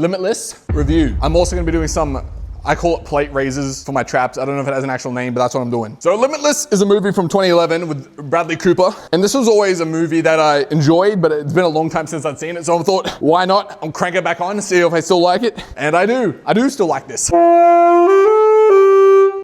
Limitless review. I'm also gonna be doing some, I call it plate raises for my traps. I don't know if it has an actual name, but that's what I'm doing. So Limitless is a movie from 2011 with Bradley Cooper. And this was always a movie that I enjoyed, but it's been a long time since I'd seen it. So I thought, why not? I'll crank it back on and see if I still like it. And I do. I do still like this.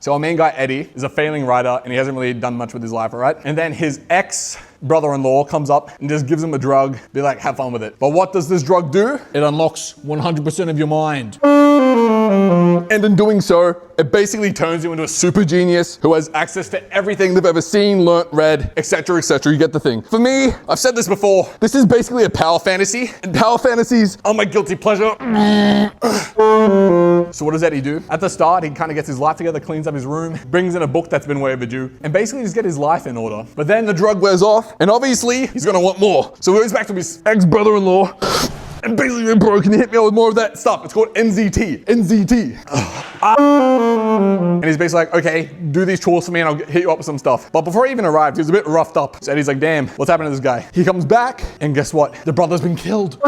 So our main guy, Eddie, is a failing writer and he hasn't really done much with his life, all right? And then his ex-brother-in-law comes up and just gives him a drug, be like, have fun with it. But what does this drug do? It unlocks 100% of your mind. And in doing so, it basically turns you into a super genius who has access to everything they've ever seen, learnt, read, etc., etc. You get the thing. For me, I've said this before, this is basically a power fantasy, and power fantasies are my guilty pleasure. So what does Eddie do? At the start, he kind of gets his life together, cleans up his room, brings in a book that's been way overdue, and basically just get his life in order. But then the drug wears off, and obviously, he's gonna want more. So he goes back to his ex-brother-in-law, and basically been broken. He hit me with more of that stuff. It's called NZT. NZT. And he's basically like, okay, do these chores for me and I'll hit you up with some stuff. But before he even arrived, he was a bit roughed up. So Eddie's like, damn, what's happening to this guy? He comes back and guess what? The brother's been killed.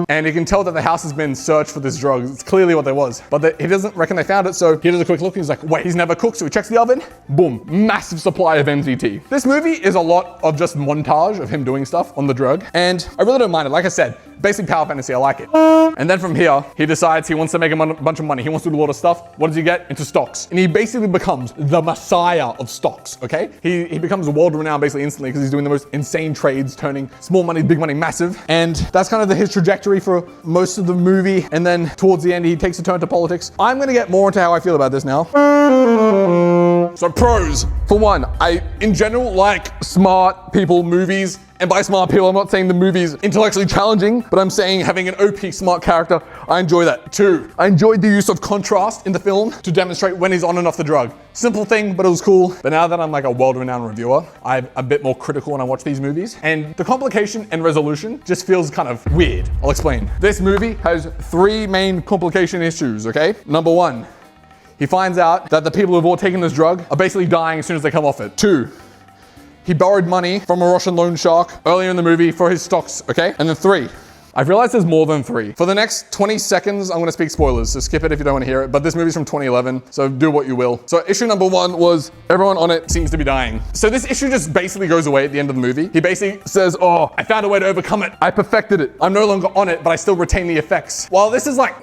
And you can tell that the house has been searched for this drug. It's clearly what there was. But he doesn't reckon they found it, so he does a quick look. He's like, wait, he's never cooked. So he checks the oven. Boom, massive supply of NZT. This movie is a lot of just montage of him doing stuff on the drug. And I really don't mind it. Like I said, basic power fantasy, I like it. And then from here, he decides he wants to make a bunch of money. He wants to do a lot of stuff. What does he get? Into stocks. And he basically becomes the messiah of stocks, okay? He becomes world-renowned basically instantly because he's doing the most insane trades, turning small money, big money, massive. And that's kind of his trajectory for most of the movie. And then towards the end, he takes a turn to politics. I'm gonna get more into how I feel about this now. So pros. For one, I, in general, like smart people movies. And by smart people, I'm not saying the movie's intellectually challenging, but I'm saying having an OP smart character, I enjoy that. 2, I enjoyed the use of contrast in the film to demonstrate when he's on and off the drug. Simple thing, but it was cool. But now that I'm like a world-renowned reviewer, I'm a bit more critical when I watch these movies. And the complication and resolution just feels kind of weird. I'll explain. This movie has 3 main complication issues, okay? Number 1, he finds out that the people who've all taken this drug are basically dying as soon as they come off it. 2, he borrowed money from a Russian loan shark earlier in the movie for his stocks, okay? And then 3, I've realized there's more than 3. For the next 20 seconds, I'm gonna speak spoilers, so skip it if you don't wanna hear it, but this movie's from 2011, so do what you will. So issue number 1 was everyone on it seems to be dying. So this issue just basically goes away at the end of the movie. He basically says, oh, I found a way to overcome it. I perfected it. I'm no longer on it, but I still retain the effects. While this is like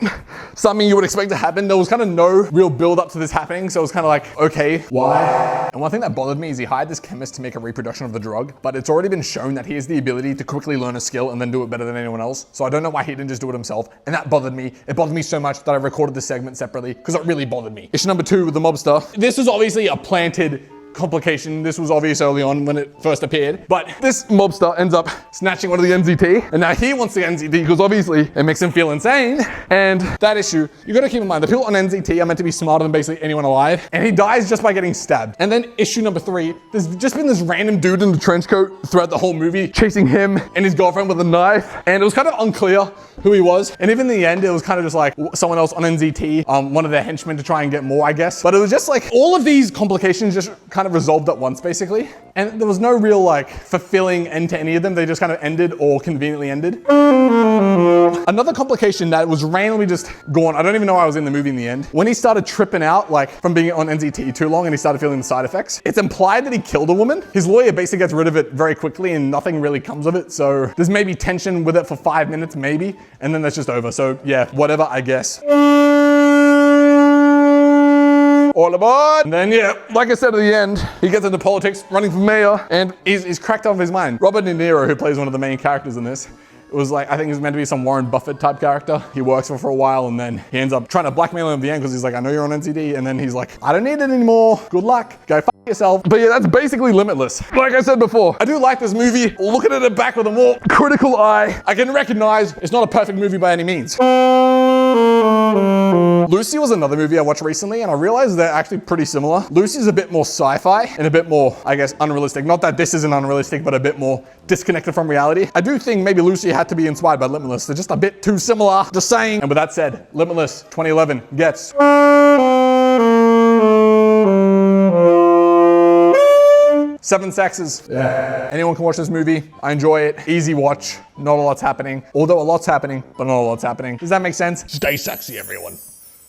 something you would expect to happen, there was kind of no real build up to this happening, so it was kind of like, okay, why? And one thing that bothered me is he hired this chemist to make a reproduction of the drug, but it's already been shown that he has the ability to quickly learn a skill and then do it better than anyone else. So I don't know why he didn't just do it himself, and that bothered me. It bothered me so much that I recorded this segment separately because it really bothered me. Issue number 2 with the mobster. This was obviously a planted complication. This was obvious early on when it first appeared, but this mobster ends up snatching one of the NZT, and now he wants the NZT because obviously it makes him feel insane. And that issue, you gotta keep in mind, the people on NZT are meant to be smarter than basically anyone alive, and he dies just by getting stabbed. And then issue number 3, there's just been this random dude in the trench coat throughout the whole movie chasing him and his girlfriend with a knife, and it was kind of unclear who he was. And even in the end, it was kind of just like someone else on NZT, one of their henchmen to try and get more, I guess. But it was just like all of these complications just kind of resolved at once, basically. And there was no real like fulfilling end to any of them. They just kind of ended or conveniently ended. Another complication that was randomly just gone, I don't even know why I was in the movie in the end. When he started tripping out, like from being on NZT too long and he started feeling the side effects, it's implied that he killed a woman. His lawyer basically gets rid of it very quickly and nothing really comes of it. So there's maybe tension with it for 5 minutes, maybe. And then that's just over. So yeah, whatever, I guess. All aboard! And then, yeah, like I said at the end, he gets into politics, running for mayor, and he's cracked off his mind. Robert De Niro, who plays one of the main characters in this, it was like, I think he's meant to be some Warren Buffett type character. He works for a while and then he ends up trying to blackmail him at the end because he's like, I know you're on NCD. And then he's like, I don't need it anymore. Good luck. Go f yourself. But yeah, that's basically Limitless. Like I said before, I do like this movie. Looking at it back with a more critical eye, I can recognize it's not a perfect movie by any means. Lucy was another movie I watched recently and I realized they're actually pretty similar. Lucy's a bit more sci-fi and a bit more, I guess, unrealistic. Not that this isn't unrealistic, but a bit more disconnected from reality. I do think maybe Lucy had to be inspired by Limitless. They're just a bit too similar, just saying. And with that said, Limitless 2011 gets 7 sexes. Yeah. Anyone can watch this movie. I enjoy it. Easy watch. Not a lot's happening. Although a lot's happening, but not a lot's happening. Does that make sense? Stay sexy, everyone.